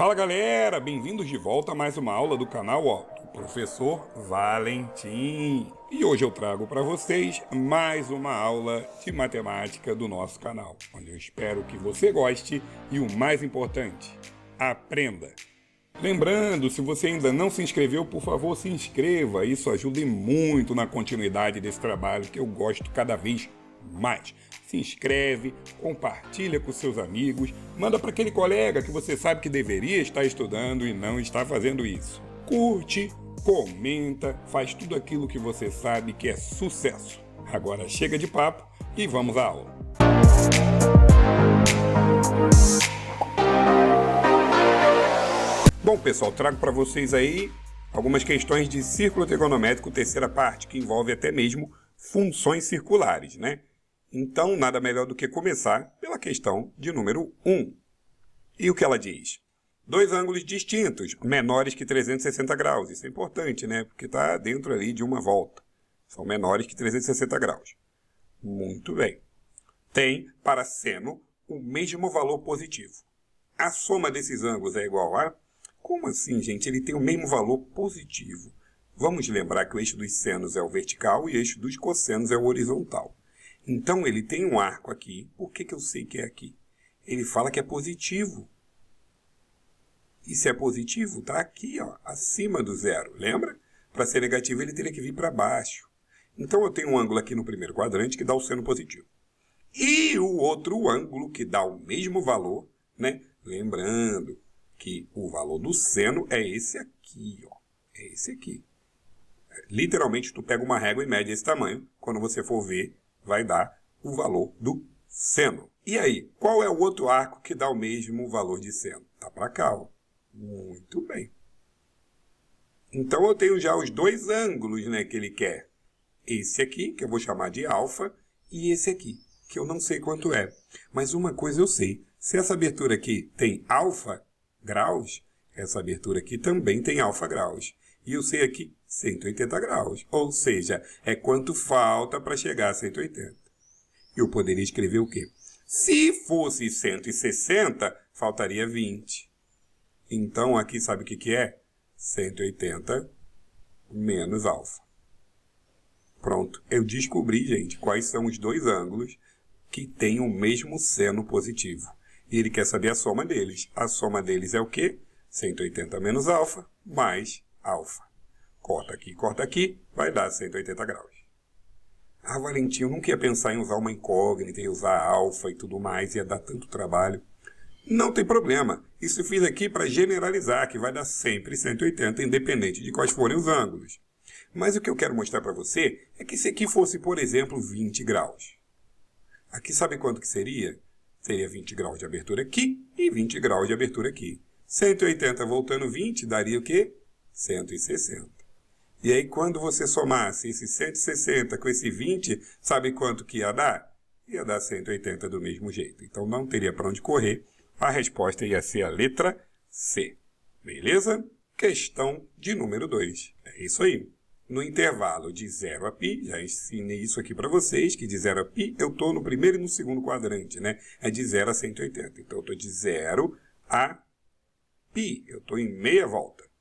Fala galera, bem-vindos de volta a mais uma aula do canal do professor Valentim. E hoje eu trago para vocês mais uma aula de matemática do nosso canal, onde eu espero que você goste e o mais importante, aprenda. Lembrando, se você ainda não se inscreveu, por favor se inscreva, isso ajuda muito na continuidade desse trabalho que eu gosto cada vez mais. Se inscreve, compartilha com seus amigos, manda para aquele colega que você sabe que deveria estar estudando e não está fazendo isso. Curte, comenta, faz tudo aquilo que você sabe que é sucesso. Agora chega de papo e vamos à aula. Bom pessoal, trago para vocês aí algumas questões de círculo trigonométrico, terceira parte, que envolve até mesmo funções circulares, né? Então, nada melhor do que começar pela questão de número 1. E o que ela diz? Dois ângulos distintos, menores que 360 graus. Isso é importante, né? Porque está dentro ali de uma volta. São menores que 360 graus. Muito bem. Tem, para seno, o mesmo valor positivo. A soma desses ângulos é igual a... Como assim, gente? Ele tem o mesmo valor positivo. Vamos lembrar que o eixo dos senos é o vertical e o eixo dos cossenos é o horizontal. Então, ele tem um arco aqui. Por que eu sei que é aqui? Ele fala que é positivo. E se é positivo, está aqui, ó, acima do zero. Lembra? Para ser negativo, ele teria que vir para baixo. Então, eu tenho um ângulo aqui no primeiro quadrante que dá o seno positivo. E o outro ângulo que dá o mesmo valor, né? Lembrando que o valor do seno é esse aqui, ó. É esse aqui. Literalmente, tu pega uma régua e mede esse tamanho. Quando você for ver, vai dar o valor do seno. E aí, qual é o outro arco que dá o mesmo valor de seno? Tá para cá, ó. Muito bem. Então, eu tenho já os dois ângulos, né, que ele quer. Esse aqui, que eu vou chamar de alfa, e esse aqui, que eu não sei quanto é. Mas uma coisa eu sei. Se essa abertura aqui tem alfa graus, essa abertura aqui também tem alfa graus. E eu sei aqui 180 graus. Ou seja, é quanto falta para chegar a 180. Eu poderia escrever o quê? Se fosse 160, faltaria 20. Então, aqui sabe o que é? 180 menos alfa. Pronto. Eu descobri, gente, quais são os dois ângulos que têm o mesmo seno positivo. E ele quer saber a soma deles. A soma deles é o quê? 180 menos alfa mais alfa. Corta aqui, vai dar 180 graus. Ah, Valentim, eu nunca ia pensar em usar uma incógnita, e usar alfa e tudo mais, ia dar tanto trabalho. Não tem problema. Isso eu fiz aqui para generalizar, que vai dar sempre 180, independente de quais forem os ângulos. Mas o que eu quero mostrar para você é que se aqui fosse, por exemplo, 20 graus. Aqui sabe quanto que seria? Seria 20 graus de abertura aqui e 20 graus de abertura aqui. 180 voltando 20 daria o quê? 160. E aí, quando você somasse esse 160 com esse 20, sabe quanto que ia dar? Ia dar 180 do mesmo jeito. Então, não teria para onde correr. A resposta ia ser a letra C. Beleza? Questão de número 2. É isso aí. No intervalo de 0 a π, já ensinei isso aqui para vocês, que de 0 a π eu estou no primeiro e no segundo quadrante, né? É de 0 a 180. Então, eu estou de 0 a π. Eu estou em meia volta.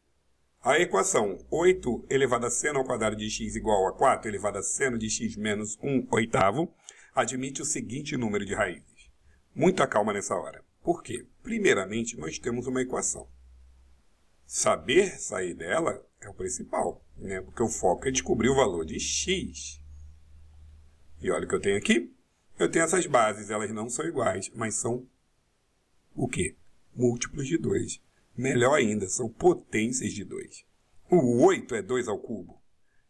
A equação 8 elevado a seno ao quadrado de x igual a 4 elevado a seno de x menos 1 oitavo admite o seguinte número de raízes. Muita calma nessa hora. Por quê? Primeiramente, nós temos uma equação. Saber sair dela é o principal, né? Porque o foco é descobrir o valor de x. E olha o que eu tenho aqui. Eu tenho essas bases, elas não são iguais, mas são o quê? Múltiplos de 2. Melhor ainda, são potências de 2. O 8 é 2 ao cubo.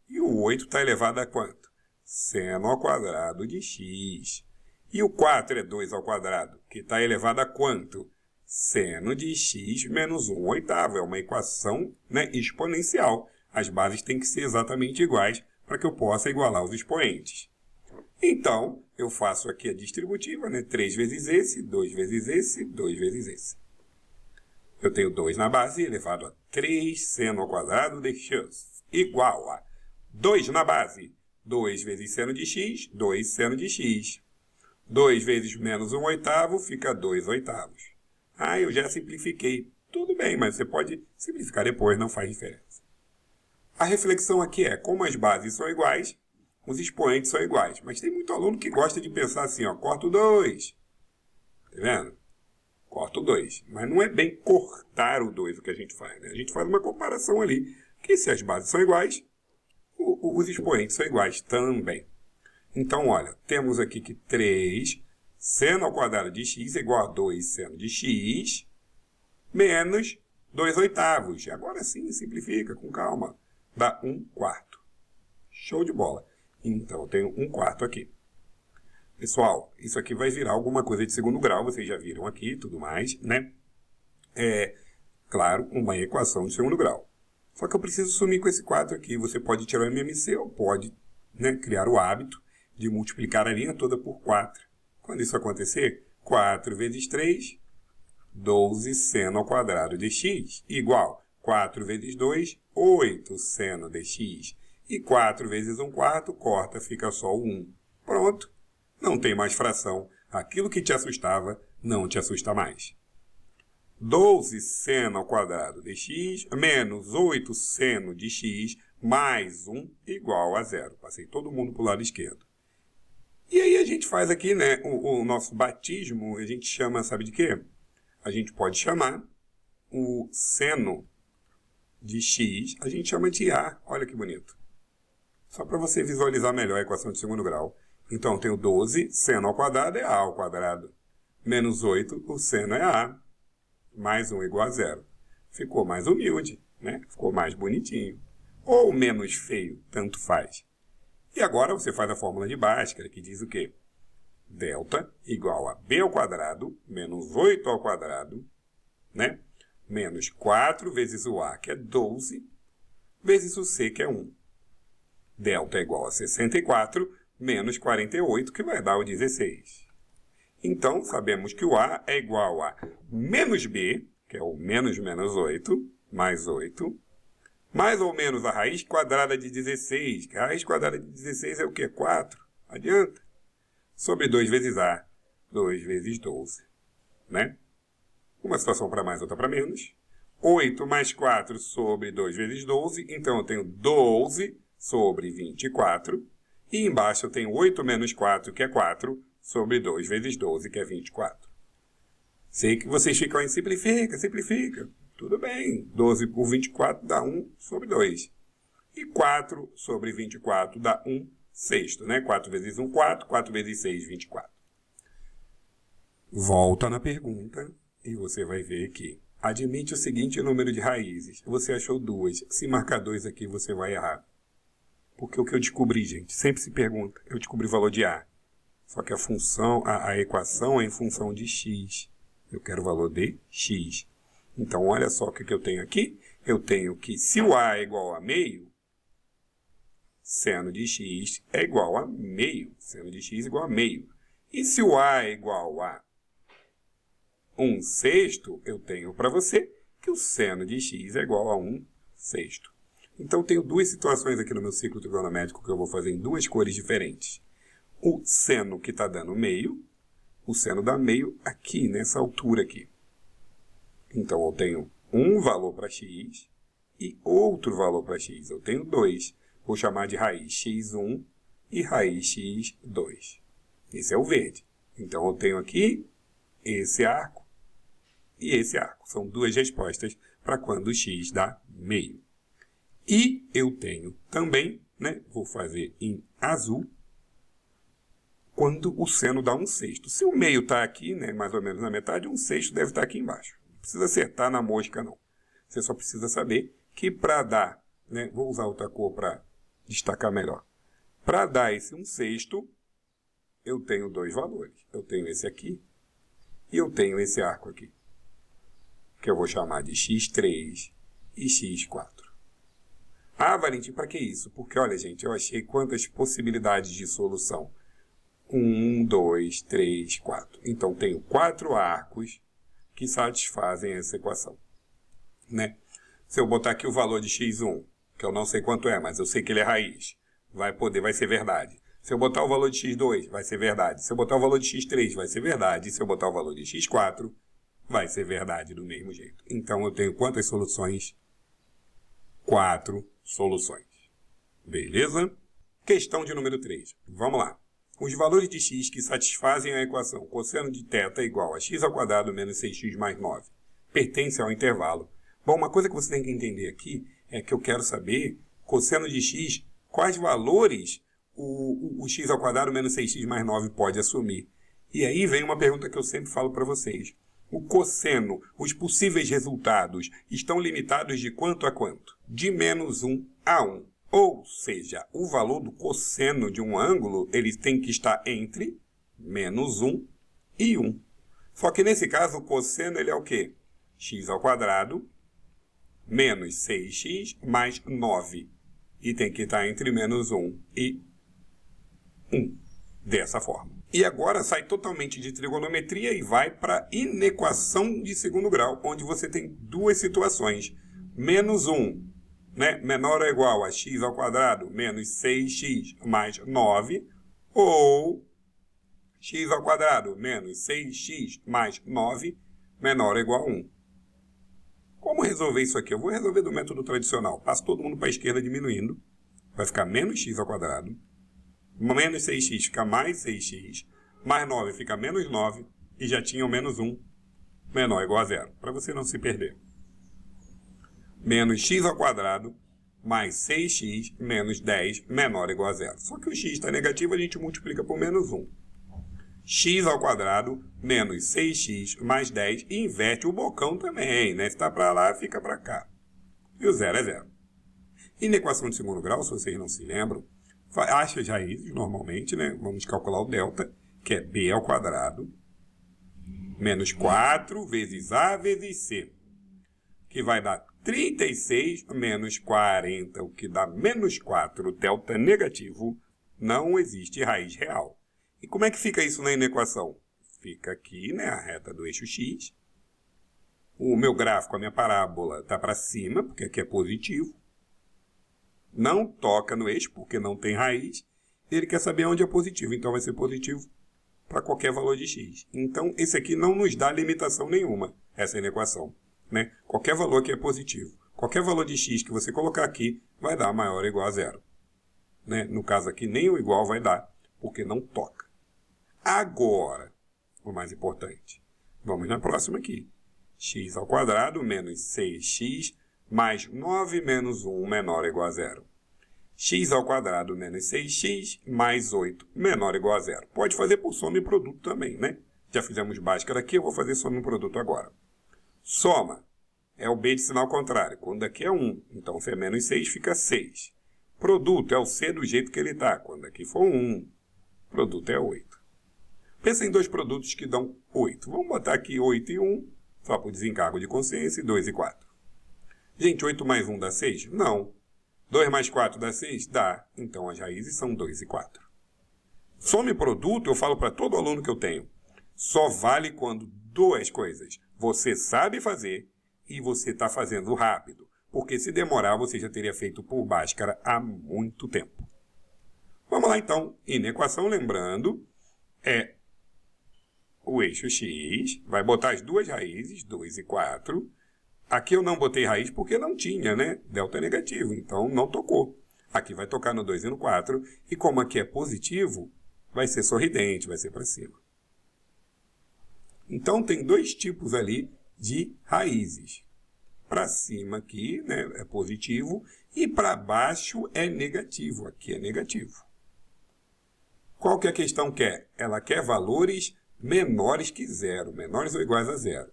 E o 8 está elevado a quanto? Seno ao quadrado de x. E o 4 é 2 ao quadrado, que está elevado a quanto? Seno de x menos 1 oitavo. É uma equação, né, exponencial. As bases têm que ser exatamente iguais para que eu possa igualar os expoentes. Então, eu faço aqui a distributiva, né? 3 vezes esse, 2 vezes esse, 2 vezes esse. Eu tenho 2 na base elevado a 3 seno ao quadrado de x igual a 2 na base. 2 vezes seno de x, 2 seno de x. 2 vezes menos 1 oitavo fica 2 oitavos. Ah, eu já simplifiquei. Tudo bem, mas você pode simplificar depois, não faz diferença. A reflexão aqui é, como as bases são iguais, os expoentes são iguais. Mas tem muito aluno que gosta de pensar assim, ó, corto 2. Tá vendo? Corto 2. Mas não é bem cortar o 2 o que a gente faz, né? A gente faz uma comparação ali, que se as bases são iguais, os expoentes são iguais também. Então, olha, temos aqui que 3 seno ao quadrado de x é igual a 2 seno de x menos 2 oitavos. Agora sim, simplifica, com calma. Dá 1/4. Show de bola. Então, eu tenho 1/4 aqui. Pessoal, isso aqui vai virar alguma coisa de segundo grau, vocês já viram aqui, tudo mais, né? É, claro, uma equação de segundo grau. Só que eu preciso sumir com esse 4 aqui. Você pode tirar o MMC ou pode, né, criar o hábito de multiplicar a linha toda por 4. Quando isso acontecer, 4 vezes 3, 12 seno ao quadrado de x, igual 4 vezes 2, 8 seno de x. E 4 vezes 1/4, corta, fica só o 1. Pronto. Não tem mais fração. Aquilo que te assustava, não te assusta mais. 12 seno ao quadrado de x, menos 8 seno de x, mais 1, igual a 0. Passei todo mundo para o lado esquerdo. E aí a gente faz aqui, né, o nosso batismo, a gente chama, sabe de quê? A gente pode chamar o seno de x, a gente chama de A. Olha que bonito. Só para você visualizar melhor a equação de segundo grau. Então, eu tenho 12, seno ao quadrado é A ao quadrado. Menos 8, o seno é A. Mais 1 igual a 0. Ficou mais humilde, né? Ficou mais bonitinho. Ou menos feio, tanto faz. E agora você faz a fórmula de Bhaskara, que diz o quê? Delta igual a B ao quadrado, menos 8 ao quadrado, né? Menos 4 vezes o A, que é 12, vezes o C, que é 1. Delta é igual a 64, menos 48, que vai dar o 16. Então, sabemos que o A é igual a menos B, que é o menos 8, mais 8, mais ou menos a raiz quadrada de 16, que a raiz quadrada de 16 é o quê? 4. Adianta. Sobre 2 vezes A, 2 vezes 12. Né? Uma situação para mais, outra para menos. 8 mais 4 sobre 2 vezes 12. Então, eu tenho 12 sobre 24. E embaixo eu tenho 8 menos 4, que é 4, sobre 2 vezes 12, que é 24. Sei que vocês ficam aí, simplifica, simplifica. Tudo bem. 12 por 24 dá 1 sobre 2. E 4 sobre 24 dá 1 sexto, né? 4 vezes 1, 4. 4 vezes 6, 24. Volta na pergunta e você vai ver que admite o seguinte número de raízes. Você achou 2. Se marcar 2 aqui, você vai errar. Porque o que eu descobri, gente, sempre se pergunta. Eu descobri o valor de A. Só que a função, a equação é em função de x. Eu quero o valor de x. Então, olha só o que eu tenho aqui. Eu tenho que, se o A é igual a meio, seno de x é igual a meio. Seno de x é igual a meio. E se o A é igual a 1 sexto, eu tenho para você que o seno de x é igual a 1 sexto. Então, tenho duas situações aqui no meu ciclo trigonométrico que eu vou fazer em duas cores diferentes. O seno que está dando meio, o seno dá meio aqui, nessa altura aqui. Então, eu tenho um valor para x e outro valor para x. Eu tenho 2. Vou chamar de raiz x1 e raiz x2. Esse é o verde. Então, eu tenho aqui esse arco e esse arco. São duas respostas para quando o x dá meio. E eu tenho também, né, vou fazer em azul, quando o seno dá 1 sexto. Se o meio está aqui, né, mais ou menos na metade, 1 sexto deve estar aqui embaixo. Não precisa acertar na mosca, não. Você só precisa saber que para dar, né, vou usar outra cor para destacar melhor. Para dar esse 1 sexto, eu tenho dois valores. Eu tenho esse aqui e eu tenho esse arco aqui, que eu vou chamar de x3 e x4. Ah, Valentim, para que isso? Porque, olha, gente, eu achei quantas possibilidades de solução. 1, 2, 3, 4. Então, tenho 4 arcos que satisfazem essa equação. Né? Se eu botar aqui o valor de x1, que eu não sei quanto é, mas eu sei que ele é raiz, vai ser verdade. Se eu botar o valor de x2, vai ser verdade. Se eu botar o valor de x3, vai ser verdade. E se eu botar o valor de x4, vai ser verdade do mesmo jeito. Então eu tenho quantas soluções? 4 soluções. Beleza? Questão de número 3. Vamos lá. Os valores de x que satisfazem a equação cosseno de θ igual a x² menos 6x mais 9 pertencem ao intervalo. Bom, uma coisa que você tem que entender aqui é que eu quero saber, cosseno de x, quais valores o x² menos 6x mais 9 pode assumir. E aí vem uma pergunta que eu sempre falo para vocês. O cosseno, os possíveis resultados, estão limitados de quanto a quanto? De menos 1 a 1. Ou seja, o valor do cosseno de um ângulo, ele tem que estar entre menos 1 e 1. Só que nesse caso, o cosseno ele é o quê? x² menos 6x mais 9. E tem que estar entre menos 1 e 1. Dessa forma. E agora sai totalmente de trigonometria e vai para inequação de segundo grau, onde você tem duas situações. Menos 1, né, menor ou igual a x² menos 6x mais 9, ou x² menos 6x mais 9 menor ou igual a 1. Como resolver isso aqui? Eu vou resolver do método tradicional. Passo todo mundo para a esquerda diminuindo. Vai ficar menos x². Menos 6x fica mais 6x. Mais 9 fica menos 9. E já tinha o menos 1 menor ou igual a 0. Para você não se perder. Menos x² mais 6x menos 10 menor ou igual a 0. Só que o x está negativo, a gente multiplica por menos 1. x² menos 6x mais 10 e inverte o bocão também, né? Se está para lá, fica para cá. E o 0 é 0. E na equação de segundo grau, se vocês não se lembram, acha as raízes normalmente, né? Vamos calcular o delta, que é b² menos 4 vezes a vezes c, que vai dar 36 menos 40, o que dá menos 4, delta negativo, não existe raiz real. E como é que fica isso na inequação? Fica aqui, né, a reta do eixo x. O meu gráfico, a minha parábola, está para cima, porque aqui é positivo. Não toca no eixo, porque não tem raiz. Ele quer saber onde é positivo, então vai ser positivo para qualquer valor de x. Então, esse aqui não nos dá limitação nenhuma, essa inequação, né? Qualquer valor que é positivo, qualquer valor de x que você colocar aqui, vai dar maior ou igual a 0. Né? No caso aqui, nem o igual vai dar, porque não toca. Agora, o mais importante, vamos na próxima aqui. x² menos 6x mais 9 menos 1 menor ou igual a 0. x² menos 6x mais 8 menor ou igual a 0. Pode fazer por soma e produto também, né? Já fizemos Bhaskara aqui, eu vou fazer soma e produto agora. Soma é o b de sinal contrário. Quando aqui é 1, então se é menos 6, fica 6. Produto é o c do jeito que ele está. Quando aqui for 1, produto é 8. Pensa em dois produtos que dão 8. Vamos botar aqui 8 e 1, só por desencargo de consciência, e 2 e 4. Gente, 8 mais 1 dá 6? Não. 2 mais 4 dá 6? Dá. Então as raízes são 2 e 4. Soma e produto, eu falo para todo aluno que eu tenho, só vale quando duas coisas você sabe fazer e você está fazendo rápido. Porque se demorar, você já teria feito por Bhaskara há muito tempo. Vamos lá então. Inequação, lembrando, é o eixo x, vai botar as duas raízes, 2 e 4. Aqui eu não botei raiz porque não tinha, né? Delta é negativo, então não tocou. Aqui vai tocar no 2 e no 4. E como aqui é positivo, vai ser sorridente, vai ser para cima. Então tem dois tipos ali de raízes. Para cima aqui, né, é positivo, e para baixo é negativo. Aqui é negativo. Qual que a questão quer? Ela quer valores menores que 0, menores ou iguais a 0.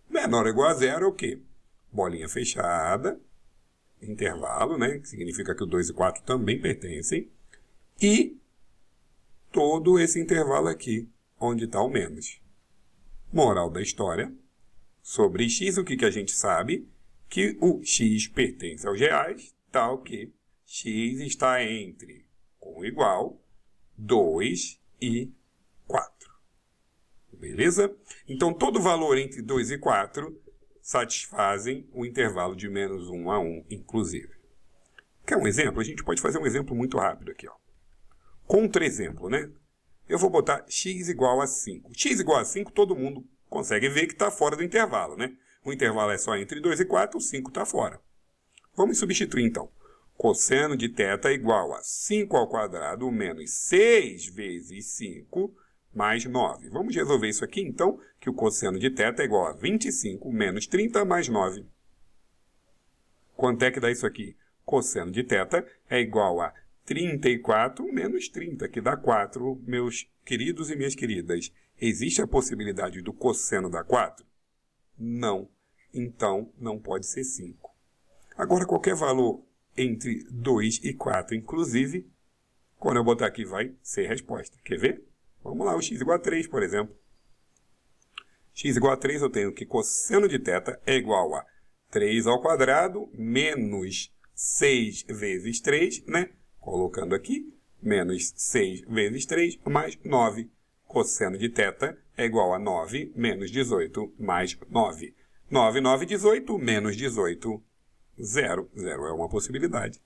Menor ou igual a 0 é o quê? Bolinha fechada, intervalo, né, que significa que o 2 e 4 também pertencem, e todo esse intervalo aqui, onde está o menos. Moral da história, sobre x, o que a gente sabe? Que o x pertence aos reais, tal que x está entre, com igual, 2 e 4. Beleza? Então, todo valor entre 2 e 4 satisfazem o intervalo de menos 1 a 1, inclusive. Quer um exemplo? A gente pode fazer um exemplo muito rápido aqui, ó. Contra-exemplo, né? Eu vou botar x igual a 5. X igual a 5, todo mundo consegue ver que está fora do intervalo, né? O intervalo é só entre 2 e 4, o 5 está fora. Vamos substituir, então. Cosseno de θ é igual a 5 ao quadrado menos 6 vezes 5 mais 9. Vamos resolver isso aqui, então, que o cosseno de θ é igual a 25 menos 30 mais 9. Quanto é que dá isso aqui? Cosseno de θ é igual a 34 menos 30, que dá 4, meus queridos e minhas queridas. Existe a possibilidade do cosseno dar 4? Não. Então, não pode ser 5. Agora, qualquer valor entre 2 e 4, inclusive, quando eu botar aqui vai ser resposta. Quer ver? Vamos lá, o x igual a 3, por exemplo. X igual a 3, eu tenho que cosseno de θ é igual a 3 ao quadrado menos 6 vezes 3, né? Colocando aqui, menos 6 vezes 3 mais 9. Cosseno de θ é igual a 9 menos 18 mais 9. 9, 9, 18, menos 18, 0. 0 é uma possibilidade.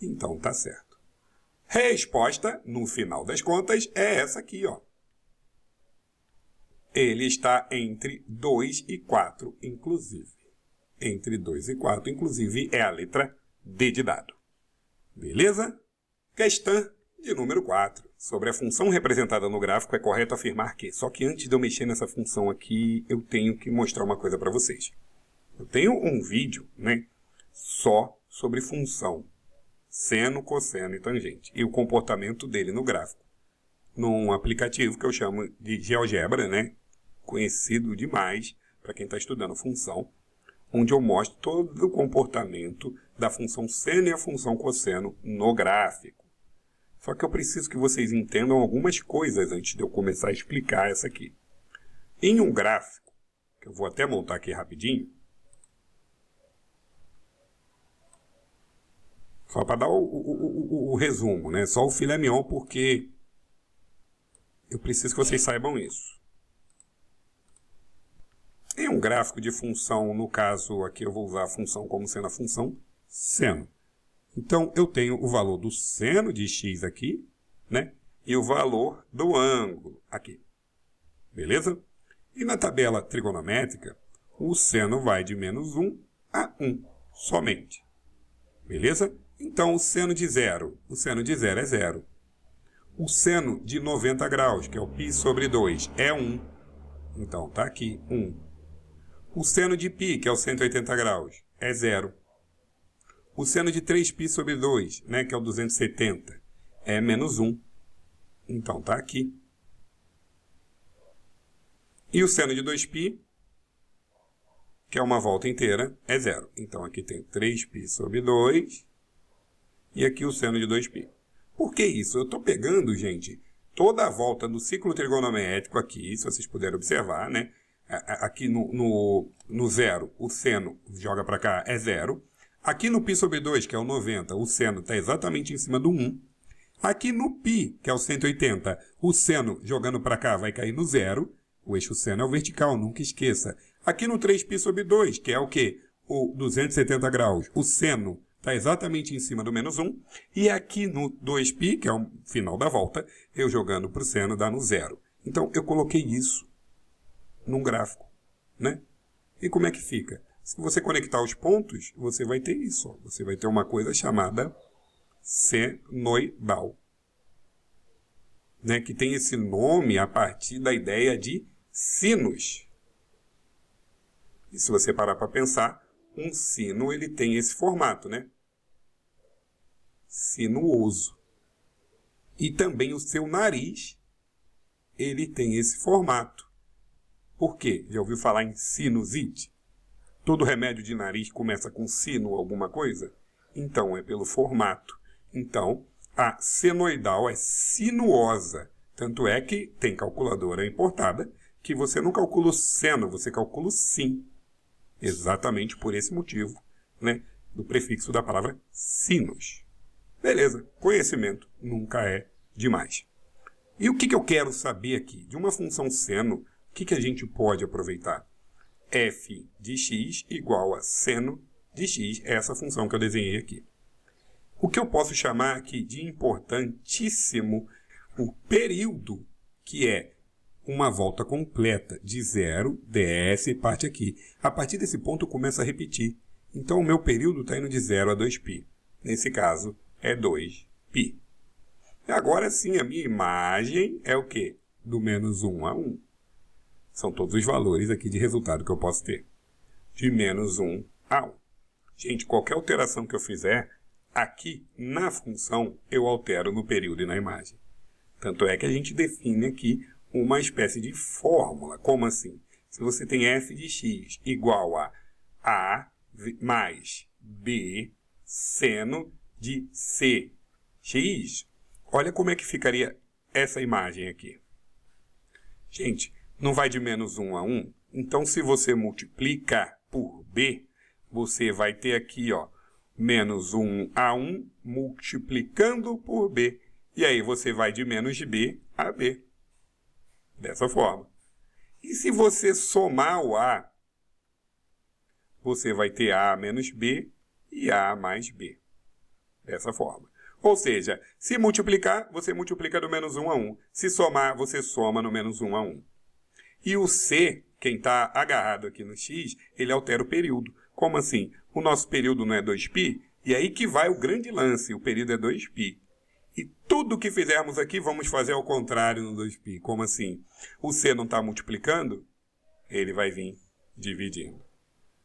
Então, tá certo. Resposta, no final das contas, é essa aqui, ó. Ele está entre 2 e 4, inclusive. Entre 2 e 4, inclusive, é a letra D de dado. Beleza? Questão de número 4. Sobre a função representada no gráfico, é correto afirmar que... Só que antes de eu mexer nessa função aqui, eu tenho que mostrar uma coisa para vocês. Eu tenho um vídeo, né, só sobre função, seno, cosseno e tangente, e o comportamento dele no gráfico. Num aplicativo que eu chamo de GeoGebra, né, conhecido demais para quem está estudando função, onde eu mostro todo o comportamento da função seno e a função cosseno no gráfico. Só que eu preciso que vocês entendam algumas coisas antes de eu começar a explicar essa aqui. Em um gráfico, que eu vou até montar aqui rapidinho, só para dar o resumo, né? Só o filé mignon, porque eu preciso que vocês saibam isso. Em um gráfico de função, no caso aqui eu vou usar a função como sendo a função seno. Então, eu tenho o valor do seno de x aqui, né? E o valor do ângulo aqui. Beleza? E na tabela trigonométrica, o seno vai de menos 1 a 1 somente. Beleza? Então, o seno de 0 é 0. O seno de 90 graus, que é o π sobre 2, é 1. Então, está aqui, 1. O seno de π, que é o 180 graus, é 0. O seno de 3π sobre 2, né, que é o 270, é menos 1. Então, está aqui. E o seno de 2π, que é uma volta inteira, é 0. Então, aqui tem 3π sobre 2 e aqui o seno de 2π. Por que isso? Eu estou pegando, gente, toda a volta do ciclo trigonométrico aqui, se vocês puderem observar, né? Aqui no 0, o seno joga para cá, é 0. Aqui no π sobre 2, que é o 90, o seno está exatamente em cima do 1. Aqui no π, que é o 180, o seno jogando para cá vai cair no 0. O eixo seno é o vertical, nunca esqueça. Aqui no 3π sobre 2, que é o quê? O 270 graus, o seno está exatamente em cima do menos 1. E aqui no 2π, que é o final da volta, eu jogando para o seno dá no 0. Então, eu coloquei isso num gráfico, né? E como é que fica? Se você conectar os pontos, você vai ter isso. Ó. Você vai ter uma coisa chamada senoidal, né? Que tem esse nome a partir da ideia de sinos. E se você parar para pensar, um sino ele tem esse formato, né? Sinuoso. E também o seu nariz, ele tem esse formato. Por quê? Já ouviu falar em sinusite? Todo remédio de nariz começa com sino alguma coisa? Então, é pelo formato. Então, a senoidal é sinuosa. Tanto é que tem calculadora importada que você não calcula o seno, você calcula o sin. Exatamente por esse motivo, né? Do prefixo da palavra sinus. Beleza, conhecimento nunca é demais. E o que eu quero saber aqui? De uma função seno, o que a gente pode aproveitar? F de x igual a seno de x, é essa função que eu desenhei aqui. O que eu posso chamar aqui de importantíssimo, o período, que é uma volta completa de 0, desce e parte aqui. A partir desse ponto eu começo a repetir. Então o meu período está indo de 0 a 2π. Nesse caso é 2π. Agora sim, a minha imagem é o quê? Do menos 1 a 1. São todos os valores aqui de resultado que eu posso ter. De menos 1 a 1. Gente, qualquer alteração que eu fizer, aqui na função, eu altero no período e na imagem. Tanto é que a gente define aqui uma espécie de fórmula. Como assim? Se você tem f de x igual a mais b seno de cx, olha como é que ficaria essa imagem aqui. Gente, não vai de menos 1 a 1? Então, se você multiplicar por b, você vai ter aqui, ó, menos 1 a 1 multiplicando por b. E aí você vai de menos b a b. Dessa forma. E se você somar o a, você vai ter a menos b e a mais b. Dessa forma. Ou seja, se multiplicar, você multiplica do menos 1 a 1. Se somar, você soma no menos 1 a 1. E o c, quem está agarrado aqui no x, ele altera o período. Como assim? O nosso período não é 2π? E aí que vai o grande lance, o período é 2π. E tudo que fizermos aqui, vamos fazer ao contrário no 2π. Como assim? O c não está multiplicando? Ele vai vir dividindo.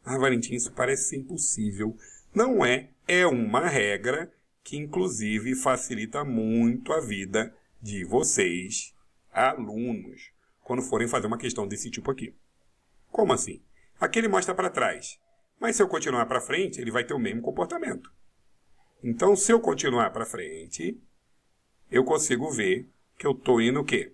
Ah, Valentim, isso parece ser impossível. Não é. É uma regra que, inclusive, facilita muito a vida de vocês, alunos, quando forem fazer uma questão desse tipo aqui. Como assim? Aqui ele mostra para trás. Mas se eu continuar para frente, ele vai ter o mesmo comportamento. Então, se eu continuar para frente, eu consigo ver que eu estou indo o quê?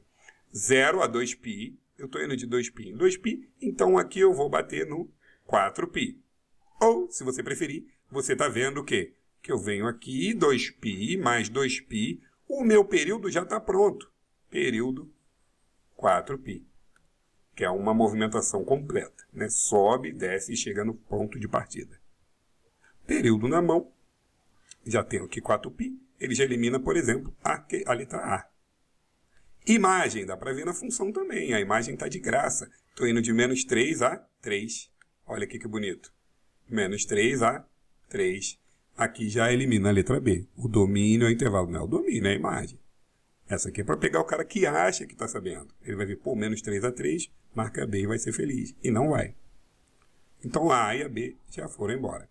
0 a 2π, eu estou indo de 2π em 2π, então aqui eu vou bater no 4π. Ou, se você preferir, você está vendo o quê? Que eu venho aqui, 2π mais 2π, o meu período já está pronto. Período 4π, que é uma movimentação completa, né? Sobe, desce e chega no ponto de partida. Período na mão, já tenho aqui 4π, ele já elimina, por exemplo, a letra A. Imagem, dá para ver na função também, a imagem está de graça. Estou indo de menos 3 a 3. Olha aqui que bonito. Menos 3 a 3. Aqui já elimina a letra B. O domínio é o intervalo, não é o domínio, é a imagem. Essa aqui é para pegar o cara que acha que está sabendo. Ele vai ver, pô, menos 3 a 3, marca B e vai ser feliz. E não vai. Então a A e a B já foram embora.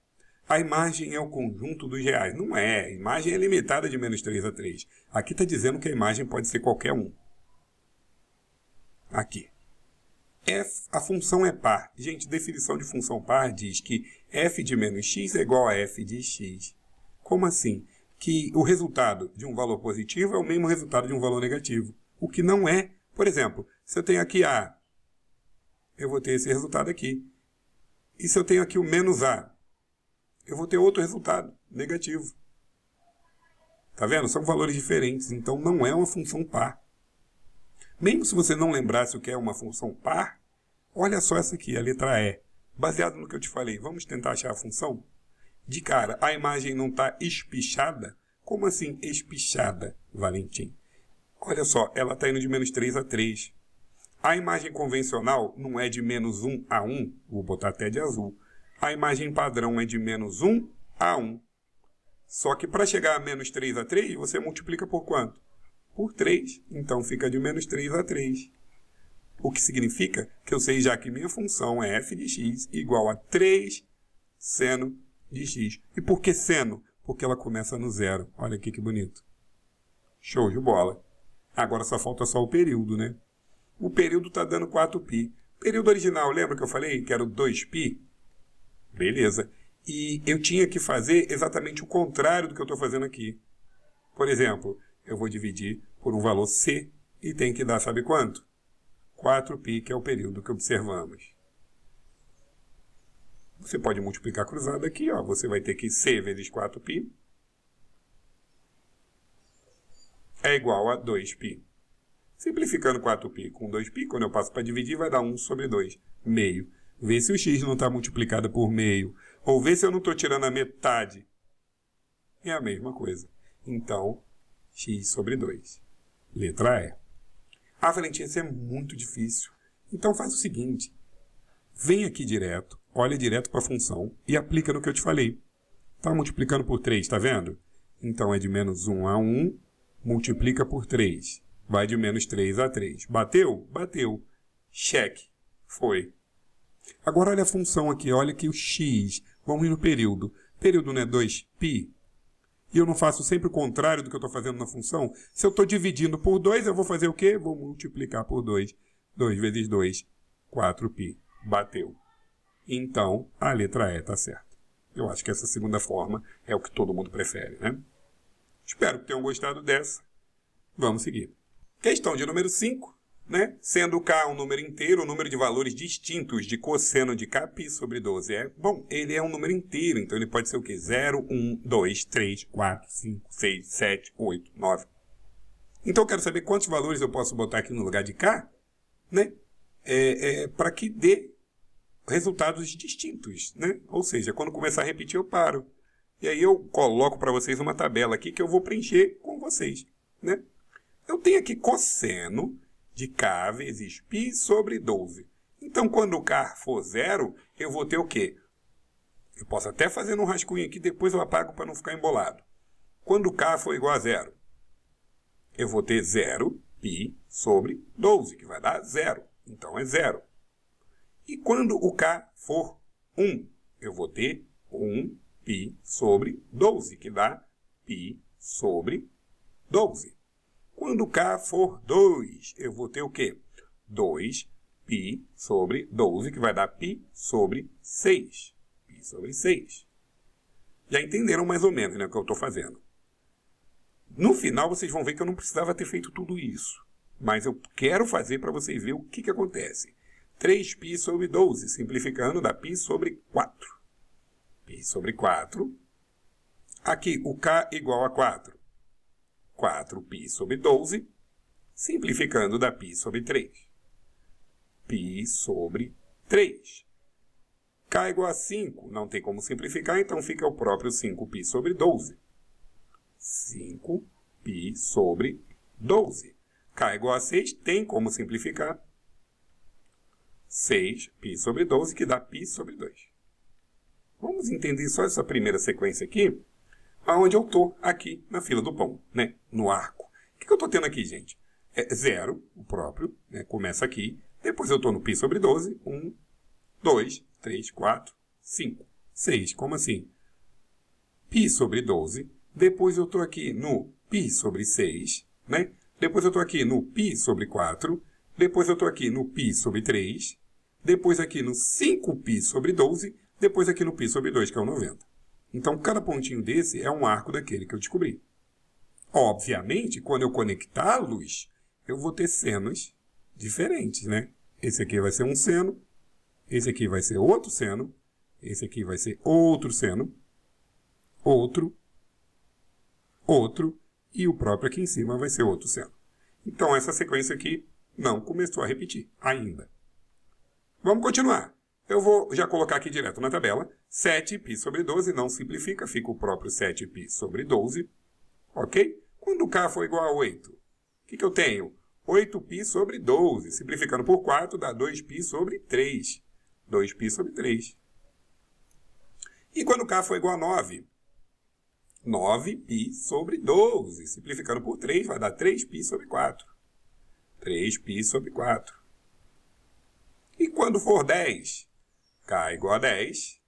A imagem é o conjunto dos reais. Não é. A imagem é limitada de menos 3 a 3. Aqui está dizendo que a imagem pode ser qualquer um. Aqui. A função é par. Gente, definição de função par diz que f de menos x é igual a f de x. Como assim? Que o resultado de um valor positivo é o mesmo resultado de um valor negativo. O que não é. Por exemplo, se eu tenho aqui a, eu vou ter esse resultado aqui. E se eu tenho aqui o menos a, eu vou ter outro resultado, negativo. Tá vendo? São valores diferentes, então não é uma função par. Mesmo se você não lembrasse o que é uma função par, olha só essa aqui, a letra E. Baseado no que eu te falei, vamos tentar achar a função? De cara, a imagem não está espichada? Como assim espichada, Valentim? Olha só, ela está indo de menos 3 a 3. A imagem convencional não é de menos 1 a 1, vou botar até de azul. A imagem padrão é de menos 1 a 1. Só que para chegar a menos 3 a 3, você multiplica por quanto? Por 3. Então fica de menos 3 a 3. O que significa que eu sei já que minha função é f de x igual a 3 seno de x. E por que seno? Porque ela começa no zero. Olha aqui que bonito. Show de bola. Agora só falta só o período, né? O período está dando 4π. Período original, lembra que eu falei que era o 2π? Beleza. E eu tinha que fazer exatamente o contrário do que eu estou fazendo aqui. Por exemplo, eu vou dividir por um valor c e tem que dar, sabe quanto? 4π, que é o período que observamos. Você pode multiplicar cruzado aqui, ó. Você vai ter que c vezes 4π é igual a 2π. Simplificando 4π com 2π, quando eu passo para dividir, vai dar 1 sobre 2, meio. Vê se o x não está multiplicado por meio. Ou vê se eu não estou tirando a metade. É a mesma coisa. Então, x sobre 2. Letra E. Ah, Valentim, isso é muito difícil. Então faz o seguinte, vem aqui direto, olha direto para a função e aplica no que eu te falei. Está multiplicando por 3, tá vendo? Então é de menos 1 a 1, multiplica por 3. Vai de menos 3 a 3. Bateu? Bateu. Cheque. Foi. Agora olha a função aqui, olha aqui o x. Vamos ir no período. Período não é 2π? E eu não faço sempre o contrário do que eu estou fazendo na função? Se eu estou dividindo por 2, eu vou fazer o quê? Vou multiplicar por 2. 2 vezes 2, 4π. Bateu. Então, a letra E está certa. Eu acho que essa segunda forma é o que todo mundo prefere, né? Espero que tenham gostado dessa. Vamos seguir. Questão de número 5, né? Sendo K um número inteiro, o número de valores distintos de cosseno de Kπ sobre 12 é... Bom, ele é um número inteiro, então ele pode ser o quê? 0, 1, 2, 3, 4, 5, 6, 7, 8, 9. Então eu quero saber quantos valores eu posso botar aqui no lugar de K, né? Para que dê resultados distintos, né? Ou seja, quando começar a repetir eu paro. E aí eu coloco para vocês uma tabela aqui que eu vou preencher com vocês, né? Eu tenho aqui cosseno de K vezes π sobre 12. Então, quando o K for 0, eu vou ter o quê? Eu posso até fazer um rascunho aqui, depois eu apago para não ficar embolado. Quando o K for igual a 0, eu vou ter 0π sobre 12, que vai dar 0. Então, é 0. E quando o K for 1, eu vou ter 1π sobre 12, que dá π sobre 12. Quando o K for 2, eu vou ter o quê? 2π sobre 12, que vai dar π sobre 6. Π sobre 6. Já entenderam mais ou menos, né, o que eu estou fazendo. No final, vocês vão ver que eu não precisava ter feito tudo isso. Mas eu quero fazer para vocês verem o que acontece. 3π sobre 12, simplificando, dá π sobre 4. π sobre 4. Aqui, o K igual a 4. 4π sobre 12, simplificando, dá π sobre 3. π sobre 3. K igual a 5, não tem como simplificar, então fica o próprio 5π sobre 12. 5π sobre 12. K igual a 6, tem como simplificar. 6π sobre 12, que dá π sobre 2. Vamos entender só essa primeira sequência aqui, aonde eu estou aqui na fila do pão, né? No arco. O que eu estou tendo aqui, gente? É 0, o próprio, né? Começa aqui. Depois eu estou no π sobre 12. 1, 2, 3, 4, 5, 6. Como assim? π sobre 12. Depois eu estou aqui no π sobre 6, né? Depois eu estou aqui no π sobre 4. Depois eu estou aqui no π sobre 3. Depois aqui no 5π sobre 12. Depois aqui no π sobre 2, que é o 90. Então, cada pontinho desse é um arco daquele que eu descobri. Obviamente, quando eu conectá-los, eu vou ter senos diferentes, né? Esse aqui vai ser um seno, esse aqui vai ser outro seno, esse aqui vai ser outro seno, outro, e o próprio aqui em cima vai ser outro seno. Então, essa sequência aqui não começou a repetir ainda. Vamos continuar. Eu vou já colocar aqui direto na tabela. 7π sobre 12 não simplifica, fica o próprio 7π sobre 12. Ok? Quando K for igual a 8, o que eu tenho? 8π sobre 12. Simplificando por 4, dá 2π sobre 3. 2π sobre 3. E quando K for igual a 9? 9π sobre 12. Simplificando por 3, vai dar 3π sobre 4. 3π sobre 4. E quando for 10? K igual a 10.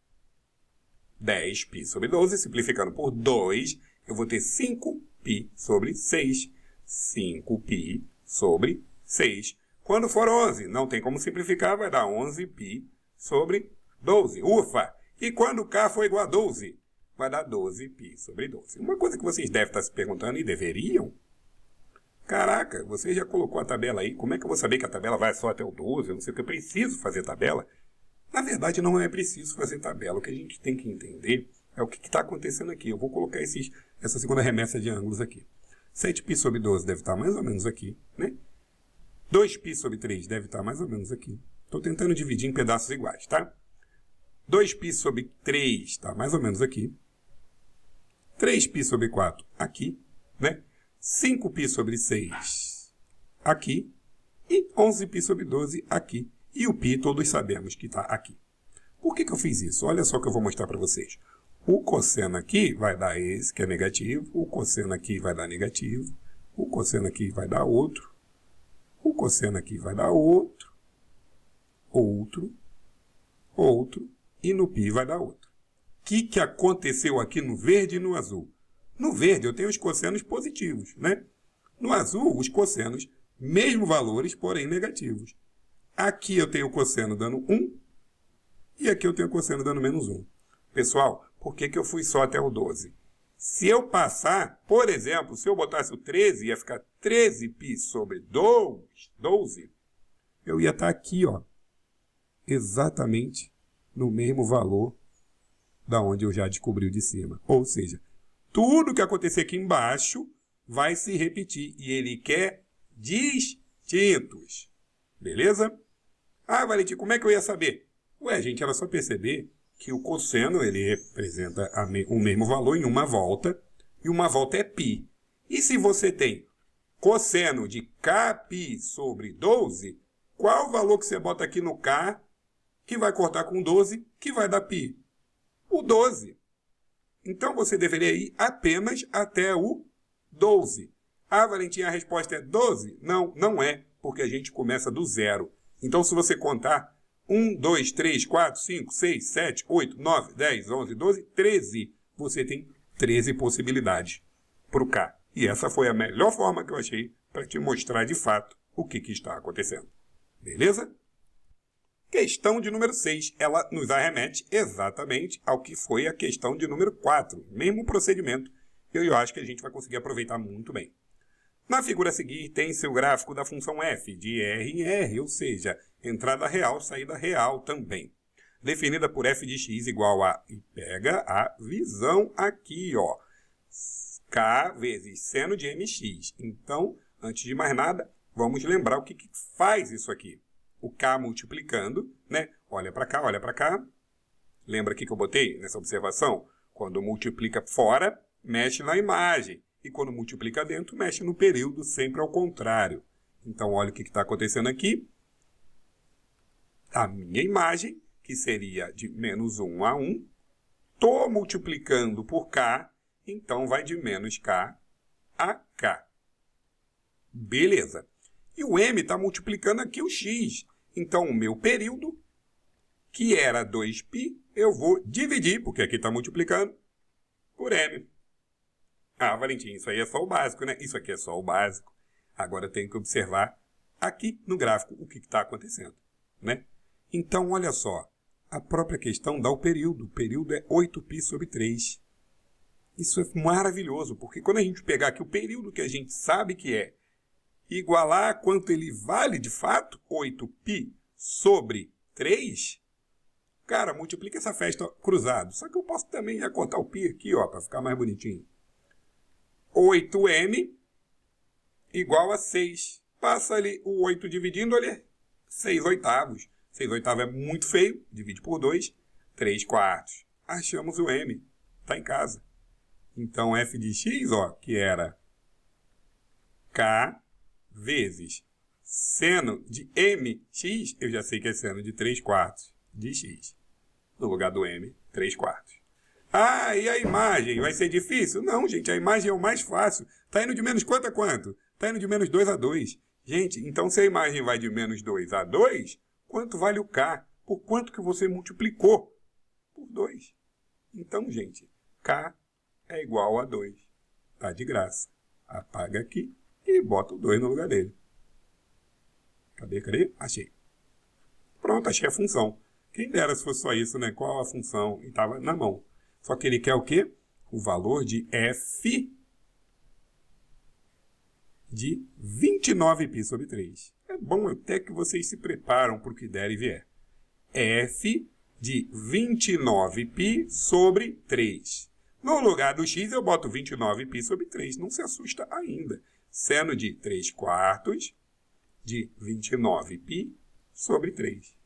10π sobre 12, simplificando por 2, eu vou ter 5π sobre 6. 5π sobre 6. Quando for 11, não tem como simplificar, vai dar 11π sobre 12. Ufa! E quando K for igual a 12, vai dar 12π sobre 12. Uma coisa que vocês devem estar se perguntando, e deveriam, caraca, você já colocou a tabela aí, como é que eu vou saber que a tabela vai só até o 12? Eu não sei o que eu preciso fazer tabela. Na verdade, não é preciso fazer tabela. O que a gente tem que entender é o que está acontecendo aqui. Eu vou colocar essa segunda remessa de ângulos aqui. 7π sobre 12 deve estar mais ou menos aqui, né? 2π sobre 3 deve estar mais ou menos aqui. Estou tentando dividir em pedaços iguais, tá? 2π sobre 3 está mais ou menos aqui. 3π sobre 4 aqui, né? 5π sobre 6 aqui. e 11π sobre 12 aqui. E o π todos sabemos que está aqui. Por que eu fiz isso? Olha só o que eu vou mostrar para vocês. O cosseno aqui vai dar esse, que é negativo. O cosseno aqui vai dar negativo. O cosseno aqui vai dar outro. O cosseno aqui vai dar outro. Outro. Outro. E no π vai dar outro. O que aconteceu aqui no verde e no azul? No verde eu tenho os cossenos positivos, né? No azul, os cossenos, mesmo valores, porém negativos. Aqui eu tenho o cosseno dando 1. E aqui eu tenho o cosseno dando menos 1. Pessoal, por que eu fui só até o 12? Se eu passar, por exemplo, se eu botasse o 13, ia ficar 13π sobre 12, eu ia estar aqui, ó, exatamente no mesmo valor da onde eu já descobri o de cima. Ou seja, tudo que acontecer aqui embaixo vai se repetir. E ele quer distintos. Beleza? Ah, Valentim, como é que eu ia saber? Ué, gente, era só perceber que o cosseno ele representa o mesmo valor em uma volta. E uma volta é π. E se você tem cosseno de kπ sobre 12, qual o valor que você bota aqui no k que vai cortar com 12, que vai dar π? O 12. Então, você deveria ir apenas até o 12. Ah, Valentim, a resposta é 12? Não, não é, porque a gente começa do zero. Então, se você contar 1, 2, 3, 4, 5, 6, 7, 8, 9, 10, 11, 12, 13, você tem 13 possibilidades para o K. E essa foi a melhor forma que eu achei para te mostrar de fato o que está acontecendo. Beleza? Questão de número 6, ela nos arremete exatamente ao que foi a questão de número 4. Mesmo procedimento, eu acho que a gente vai conseguir aproveitar muito bem. Na figura a seguir, tem-se o gráfico da função f, de r em r, ou seja, entrada real, saída real também. Definida por f de x igual a, e pega a visão aqui, ó, k vezes seno de mx. Então, antes de mais nada, vamos lembrar o que faz isso aqui. O k multiplicando, né? Olha para cá, olha para cá. Lembra aqui que eu botei nessa observação? Quando multiplica fora, mexe na imagem. E quando multiplica dentro, mexe no período, sempre ao contrário. Então, olha o que está acontecendo aqui. A minha imagem, que seria de menos 1 a 1, estou multiplicando por k, então vai de menos k a k. Beleza. E o m está multiplicando aqui o x. Então, o meu período, que era 2π, eu vou dividir, porque aqui está multiplicando, por m. Ah, Valentim, isso aí é só o básico, né? Isso aqui é só o básico. Agora eu tenho que observar aqui no gráfico o que está acontecendo, né? Então, olha só. A própria questão dá o período. O período é 8π sobre 3. Isso é maravilhoso, porque quando a gente pegar aqui o período que a gente sabe que é, igualar a quanto ele vale de fato, 8π sobre 3, cara, multiplica essa festa cruzado. Só que eu posso também acortar o π aqui, ó, para ficar mais bonitinho. 8m igual a 6. Passa ali o 8 dividindo, ali 6 oitavos. 6 oitavos é muito feio, divide por 2, 3 quartos. Achamos o m, está em casa. Então, f de x, ó, que era k vezes seno de mx, eu já sei que é seno de 3 quartos de x. No lugar do m, 3 quartos. Ah, e a imagem? Vai ser difícil? Não, gente, a imagem é o mais fácil. Está indo de menos quanto a quanto? Está indo de menos 2 a 2. Gente, então se a imagem vai de menos 2 a 2, quanto vale o k? Por quanto que você multiplicou? Por 2. Então, gente, k é igual a 2. Tá de graça. Apaga aqui e bota o 2 no lugar dele. Cadê? Achei. Pronto, achei a função. Quem dera se fosse só isso, né? Qual a função? E estava na mão. Só que ele quer o quê? O valor de f de 29π sobre 3. É bom até que vocês se preparam para o que der e vier. F de 29π sobre 3. No lugar do x, eu boto 29π sobre 3. Não se assusta ainda. Seno de 3 quartos de 29π sobre 3.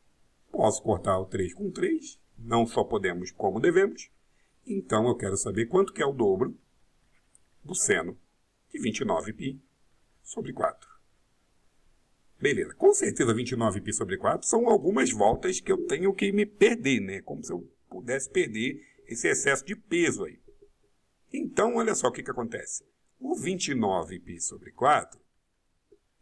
Posso cortar o 3 com 3. Não só podemos, como devemos. Então, eu quero saber quanto que é o dobro do seno de 29π sobre 4. Beleza, com certeza 29π sobre 4 são algumas voltas que eu tenho que me perder, né? Como se eu pudesse perder esse excesso de peso aí. Então, olha só o que acontece. O 29π sobre 4,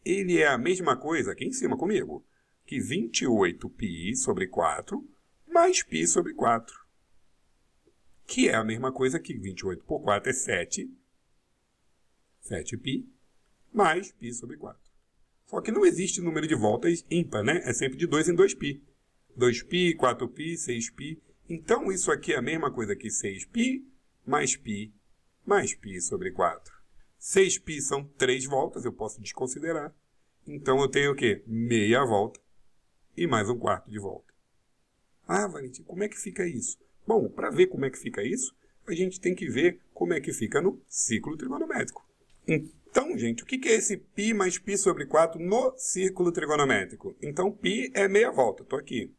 ele é a mesma coisa aqui em cima comigo, que 28π sobre 4 mais π sobre 4. Que é a mesma coisa que 28 por 4 é 7π, mais π sobre 4. Só que não existe número de voltas ímpar, né? É sempre de 2 em 2π. 2π, 4π, 6π. Então, isso aqui é a mesma coisa que 6π mais π mais π sobre 4. 6π são 3 voltas, eu posso desconsiderar. Então, eu tenho o quê? Meia volta e mais um quarto de volta. Ah, Valentim, como é que fica isso? Bom, para ver como é que fica isso, a gente tem que ver como é que fica no ciclo trigonométrico. Então, gente, o que é esse π mais π sobre 4 no círculo trigonométrico? Então, π é meia volta, estou aqui.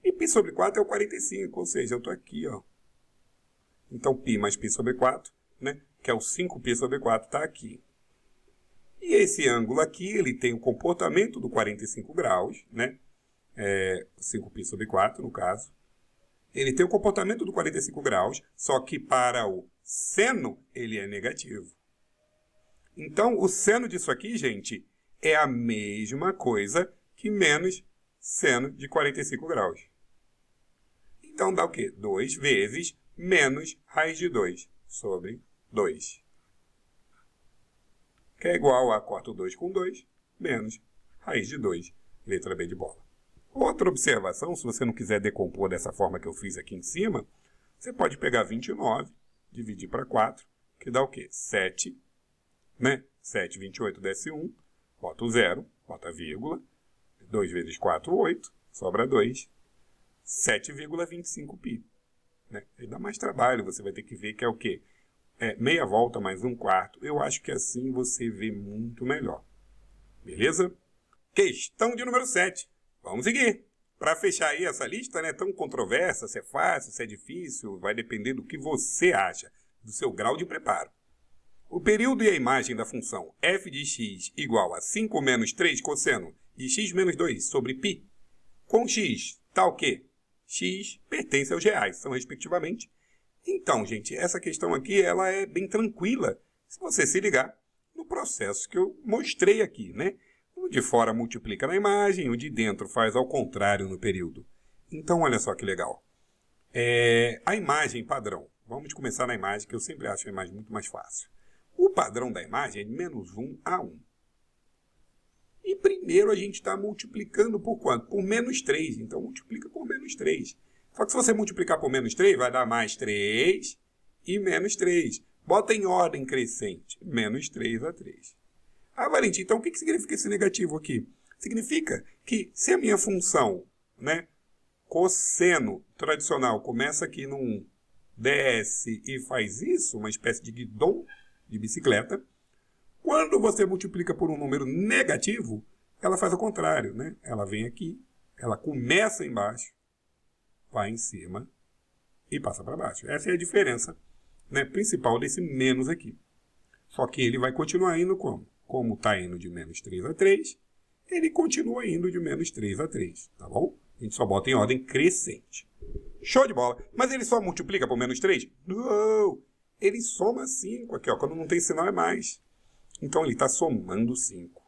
E π sobre 4 é o 45, ou seja, eu estou aqui, ó. Então, π mais π sobre 4, né, que é o 5π sobre 4, está aqui. E esse ângulo aqui, ele tem o comportamento do 45 graus, né? 5π sobre 4, no caso. Ele tem o comportamento do 45 graus, só que para o seno, ele é negativo. Então, o seno disso aqui, gente, é a mesma coisa que menos seno de 45 graus. Então, dá o quê? 2 vezes menos raiz de 2 sobre 2. Que é igual a corto 2 com 2, menos raiz de 2, letra B de bola. Outra observação, se você não quiser decompor dessa forma que eu fiz aqui em cima, você pode pegar 29, dividir para 4, que dá o quê? 7, né? 7, 28 desce 1, bota o 0, bota a vírgula, 2 vezes 4, 8, sobra 2, 7,25π. Né? Aí dá mais trabalho, você vai ter que ver que é o quê? Meia volta mais um quarto. Eu acho que assim você vê muito melhor. Beleza? Questão de número 7. Vamos seguir. Para fechar aí essa lista, né, tão controversa, se é fácil, se é difícil, vai depender do que você acha, do seu grau de preparo. O período e a imagem da função f de x igual a 5 menos 3 cosseno de x menos 2 sobre π, com x tal que x pertence aos reais, são respectivamente. Então, gente, essa questão aqui ela é bem tranquila, se você se ligar no processo que eu mostrei aqui, né? O de fora multiplica na imagem, o de dentro faz ao contrário no período. Então, olha só que legal. A imagem padrão. Vamos começar na imagem, que eu sempre acho a imagem muito mais fácil. O padrão da imagem é de menos 1 a 1. E primeiro a gente está multiplicando por quanto? Por menos 3. Então, multiplica por menos 3. Só que se você multiplicar por menos 3, vai dar mais 3 e menos 3. Bota em ordem crescente. Menos 3 a 3. Ah, Valentim, então o que significa esse negativo aqui? Significa que se a minha função, né, cosseno tradicional começa aqui num desce e faz isso, uma espécie de guidon de bicicleta, quando você multiplica por um número negativo, ela faz o contrário, né? Ela vem aqui, ela começa embaixo, vai em cima e passa para baixo. Essa é a diferença, né, principal desse menos aqui. Só que ele vai continuar indo como? Como está indo de menos 3 a 3, ele continua indo de menos 3 a 3, tá bom? A gente só bota em ordem crescente. Show de bola! Mas ele só multiplica por menos 3? Não! Ele soma 5 aqui, ó. Quando não tem sinal é mais. Então ele está somando 5.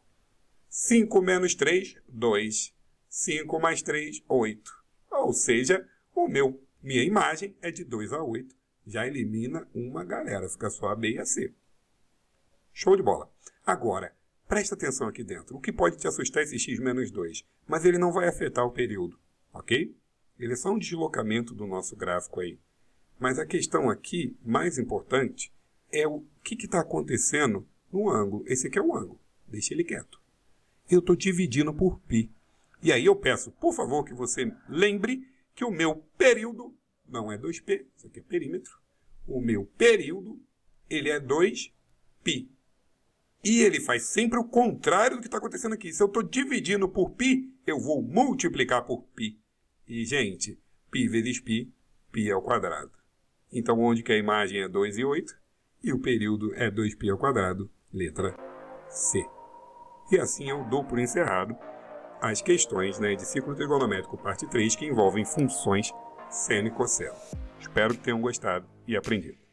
5 menos 3, 2. 5 mais 3, 8. Ou seja, minha imagem é de 2 a 8. Já elimina uma galera, fica só a B e a C. Show de bola! Agora, presta atenção aqui dentro. O que pode te assustar é esse x menos 2, mas ele não vai afetar o período, ok? Ele é só um deslocamento do nosso gráfico aí. Mas a questão aqui, mais importante, é o que está acontecendo no ângulo. Esse aqui é o ângulo, deixa ele quieto. Eu estou dividindo por π. E aí eu peço, por favor, que você lembre que o meu período não é 2π, isso aqui é perímetro. O meu período, ele é 2π. E ele faz sempre o contrário do que está acontecendo aqui. Se eu estou dividindo por π, eu vou multiplicar por π. E, gente, π vezes π, π ao quadrado. Então, onde que a imagem é 2 e 8, e o período é 2π ao quadrado, letra C. E assim eu dou por encerrado as questões, né, de círculo trigonométrico parte 3 que envolvem funções seno e cosseno. Espero que tenham gostado e aprendido.